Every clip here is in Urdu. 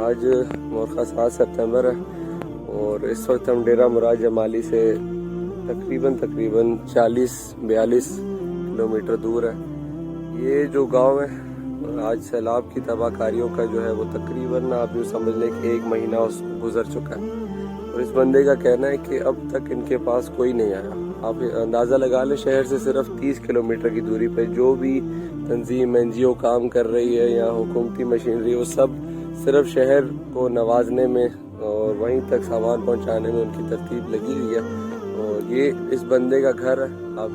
آج مورخہ 7 سپتمبر ہے اور اس وقت ہم ڈیرہ مراد جمالی سے تقریباً 40-42 کلومیٹر دور ہے۔ یہ جو گاؤں ہے آج سیلاب کی تباہ کاریوں کا جو ہے وہ تقریباً آپ یوں سمجھ لیں کہ 1 مہینہ اس کو گزر چکا ہے، اور اس بندے کا کہنا ہے کہ اب تک ان کے پاس کوئی نہیں آیا۔ آپ اندازہ لگا لیں شہر سے صرف 30 کلومیٹر کی دوری پہ جو بھی تنظیم NGO کام کر رہی ہے یا حکومتی مشینری، وہ سب صرف شہر کو نوازنے میں اور وہیں تک سامان پہنچانے میں ان کی ترتیب لگی ہوئی ہے۔ اور یہ اس بندے کا گھر ہے، آپ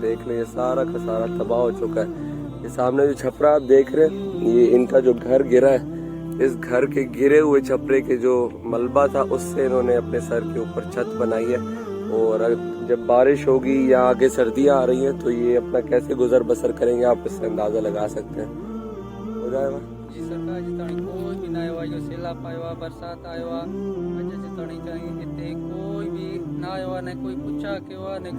دیکھ لیں یہ سارا کا سارا تباہ ہو چکا ہے۔ یہ سامنے جو چھپرا آپ دیکھ رہے ہیں یہ ان کا جو گھر گرا ہے، اس گھر کے گرے ہوئے چھپرے کے جو ملبہ تھا اس سے انہوں نے اپنے سر کے اوپر چھت بنائی ہے، اور جب بارش ہوگی یا آگے سردیاں آ رہی ہیں تو یہ اپنا کیسے گزر بسر کریں گے، آپ اس سے اندازہ لگا سکتے ہیں۔ ہو جائے گا جی سرکار جی تانی کوئی بھی نہ آیا جو سیلاب آیا برسات آیا اج جی تانی چاہیے ہتے کوئی بھی نہ آیا، نہ کوئی پوچھا کیوا، نہ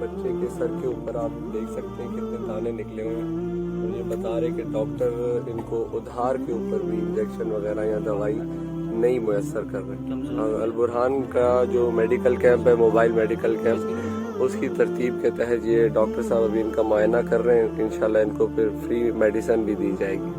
بچے کے سر کے اوپر آپ دیکھ سکتے ہیں کتنے دانے نکلے ہوئے ہیں، اور یہ بتا رہے کہ ڈاکٹر ان کو ادھار کے اوپر بھی انجیکشن وغیرہ یا دوائی نہیں میسر کر رہے۔ البرہان کا جو میڈیکل کیمپ ہے، موبائل میڈیکل کیمپ، اس کی ترتیب کے تحت یہ ڈاکٹر صاحب ابھی ان کا معائنہ کر رہے ہیں، انشاءاللہ ان کو پھر فری میڈیسن بھی دی جائے گی۔